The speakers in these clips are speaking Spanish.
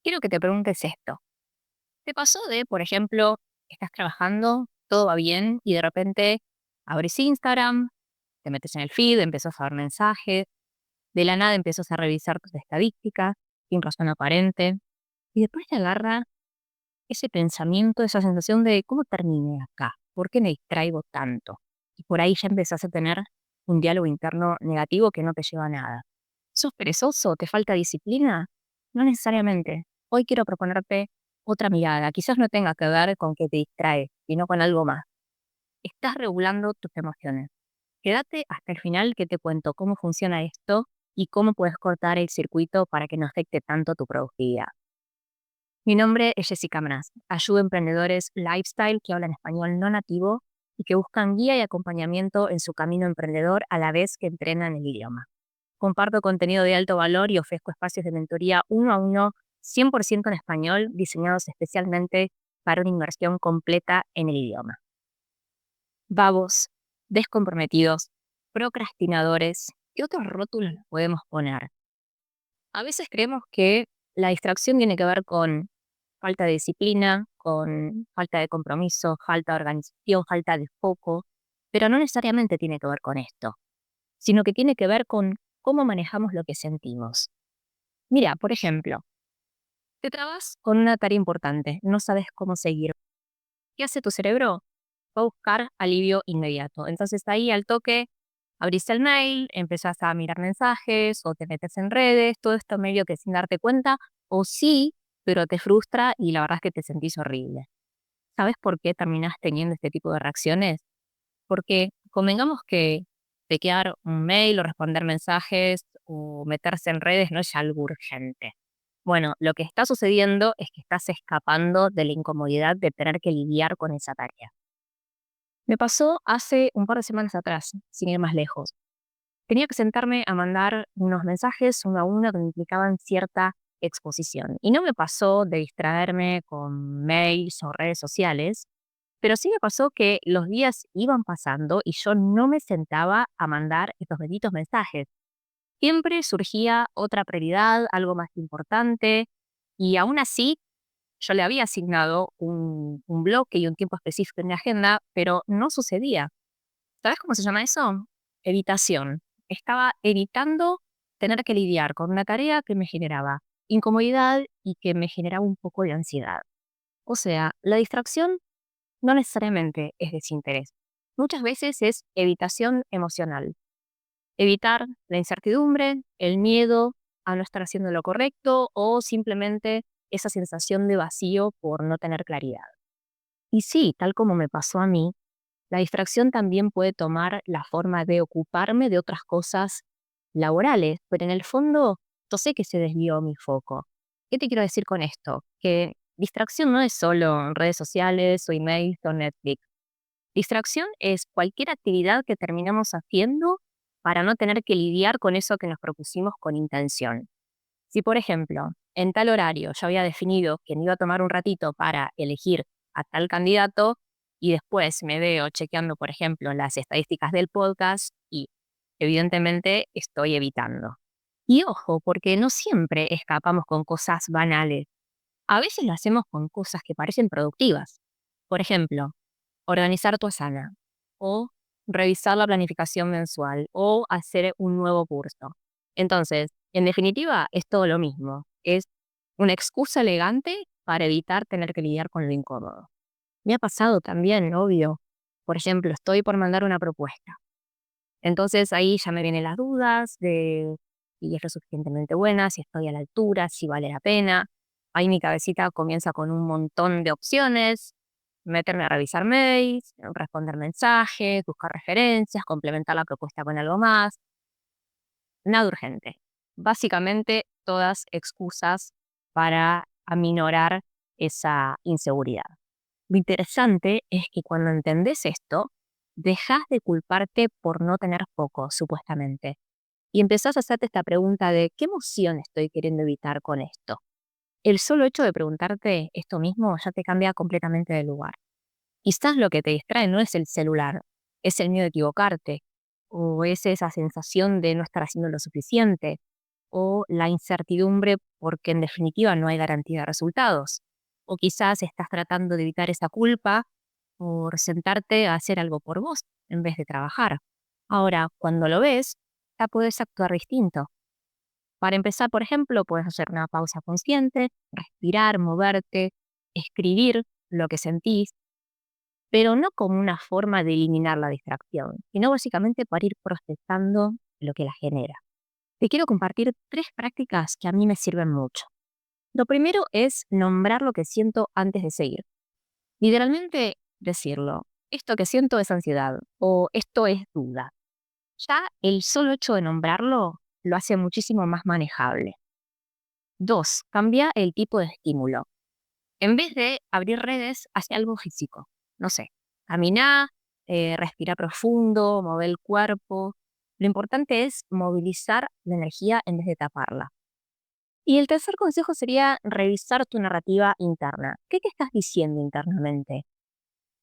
quiero que te preguntes esto. ¿Te pasó de, por ejemplo, estás trabajando, todo va bien y de repente abrís Instagram, te metes en el feed, empiezas a ver mensajes, de la nada empiezas a revisar tus estadísticas, sin razón aparente, y después te agarra ese pensamiento, esa sensación de cómo terminé acá, por qué me distraigo tanto? Y por ahí ya empezás a tener un diálogo interno negativo que no te lleva a nada. ¿Sos perezoso? ¿Te falta disciplina? No necesariamente. Hoy quiero proponerte otra mirada. Quizás no tenga que ver con que te distrae, sino con algo más. Estás regulando tus emociones. Quédate hasta el final que te cuento cómo funciona esto y cómo puedes cortar el circuito para que no afecte tanto tu productividad. Mi nombre es Jessica Mraz. Ayudo a emprendedores lifestyle que hablan español no nativo y que buscan guía y acompañamiento en su camino emprendedor a la vez que entrenan el idioma. Comparto contenido de alto valor y ofrezco espacios de mentoría uno a uno, 100% en español, diseñados especialmente para una inmersión completa en el idioma. Vagos, descomprometidos, procrastinadores, ¿qué otros rótulos le podemos poner? A veces creemos que la distracción tiene que ver con falta de disciplina, con falta de compromiso, falta de organización, falta de foco, pero no necesariamente tiene que ver con esto, sino que tiene que ver con cómo manejamos lo que sentimos. Mira, por ejemplo, te trabas con una tarea importante, no sabes cómo seguir. ¿Qué hace tu cerebro? Va a buscar alivio inmediato. Entonces ahí al toque abrís el mail, empezás a mirar mensajes o te metes en redes, todo esto medio que sin darte cuenta, o sí, pero te frustra y la verdad es que te sentís horrible. ¿Sabes por qué terminás teniendo este tipo de reacciones? Porque convengamos que chequear un mail o responder mensajes o meterse en redes no es algo urgente. Bueno, lo que está sucediendo es que estás escapando de la incomodidad de tener que lidiar con esa tarea. Me pasó hace un par de semanas atrás, sin ir más lejos. Tenía que sentarme a mandar unos mensajes uno a uno que implicaban cierta exposición. Y no me pasó de distraerme con mails o redes sociales, pero sí me pasó que los días iban pasando y yo no me sentaba a mandar estos benditos mensajes. Siempre surgía otra prioridad, algo más importante, y aún así yo le había asignado un bloque y un tiempo específico en mi agenda, pero no sucedía. ¿Sabes cómo se llama eso? Evitación. Estaba evitando tener que lidiar con una tarea que me generaba incomodidad y que me generaba un poco de ansiedad. O sea, la distracción no necesariamente es desinterés. Muchas veces es evitación emocional. Evitar la incertidumbre, el miedo a no estar haciendo lo correcto o simplemente esa sensación de vacío por no tener claridad. Y sí, tal como me pasó a mí, la distracción también puede tomar la forma de ocuparme de otras cosas laborales, pero en el fondo yo sé que se desvió mi foco. ¿Qué te quiero decir con esto? Que distracción no es solo redes sociales o emails o Netflix. Distracción es cualquier actividad que terminamos haciendo para no tener que lidiar con eso que nos propusimos con intención. Si, por ejemplo, en tal horario yo había definido que me iba a tomar un ratito para elegir a tal candidato y después me veo chequeando, por ejemplo, las estadísticas del podcast y evidentemente estoy evitando. Y ojo, porque no siempre escapamos con cosas banales. A veces lo hacemos con cosas que parecen productivas. Por ejemplo, organizar tu asana o revisar la planificación mensual o hacer un nuevo curso. Entonces, en definitiva, es todo lo mismo. Es una excusa elegante para evitar tener que lidiar con lo incómodo. Me ha pasado también, obvio. Por ejemplo, estoy por mandar una propuesta. Entonces ahí ya me vienen las dudas de si es lo suficientemente buena, si estoy a la altura, si vale la pena. Ahí mi cabecita comienza con un montón de opciones, meterme a revisar mails, responder mensajes, buscar referencias, complementar la propuesta con algo más. Nada urgente. Básicamente todas excusas para aminorar esa inseguridad. Lo interesante es que cuando entendés esto, dejas de culparte por no tener foco, supuestamente, y empezás a hacerte esta pregunta de ¿qué emoción estoy queriendo evitar con esto? El solo hecho de preguntarte esto mismo ya te cambia completamente de lugar. Quizás lo que te distrae no es el celular, es el miedo a equivocarte, o es esa sensación de no estar haciendo lo suficiente, o la incertidumbre porque en definitiva no hay garantía de resultados. O quizás estás tratando de evitar esa culpa por sentarte a hacer algo por vos en vez de trabajar. Ahora, cuando lo ves, ya puedes actuar distinto. Para empezar, por ejemplo, puedes hacer una pausa consciente, respirar, moverte, escribir lo que sentís, pero no como una forma de eliminar la distracción, sino básicamente para ir procesando lo que la genera. Te quiero compartir 3 prácticas que a mí me sirven mucho. Lo primero es nombrar lo que siento antes de seguir. Literalmente decirlo. Esto que siento es ansiedad o esto es duda. Ya el solo hecho de nombrarlo lo hace muchísimo más manejable. 2. Cambia el tipo de estímulo. En vez de abrir redes, hace algo físico. No sé, camina, respira profundo, mover el cuerpo. Lo importante es movilizar la energía en vez de taparla. Y el tercer consejo sería revisar tu narrativa interna. ¿Qué te estás diciendo internamente?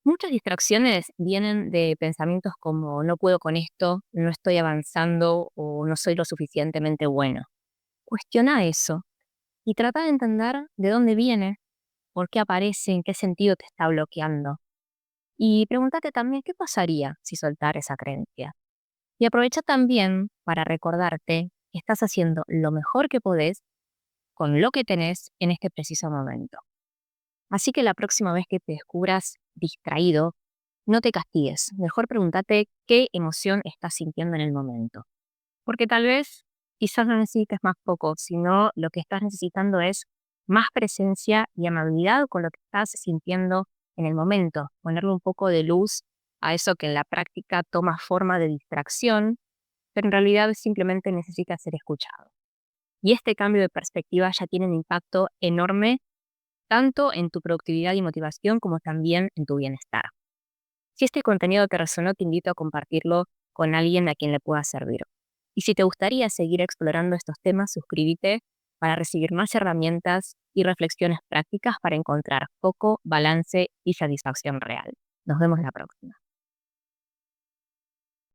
Muchas distracciones vienen de pensamientos como no puedo con esto, no estoy avanzando o no soy lo suficientemente bueno. Cuestiona eso y trata de entender de dónde viene, por qué aparece, en qué sentido te está bloqueando. Y pregúntate también qué pasaría si soltar esa creencia. Y aprovecha también para recordarte que estás haciendo lo mejor que podés con lo que tenés en este preciso momento. Así que la próxima vez que te descubras distraído, no te castigues. Mejor pregúntate qué emoción estás sintiendo en el momento. Porque tal vez quizás no necesites más foco, sino lo que estás necesitando es más presencia y amabilidad con lo que estás sintiendo en el momento. Ponerle un poco de luz a eso que en la práctica toma forma de distracción, pero en realidad simplemente necesita ser escuchado. Y este cambio de perspectiva ya tiene un impacto enorme tanto en tu productividad y motivación como también en tu bienestar. Si este contenido te resonó, te invito a compartirlo con alguien a quien le pueda servir. Y si te gustaría seguir explorando estos temas, suscríbete para recibir más herramientas y reflexiones prácticas para encontrar foco, balance y satisfacción real. Nos vemos la próxima.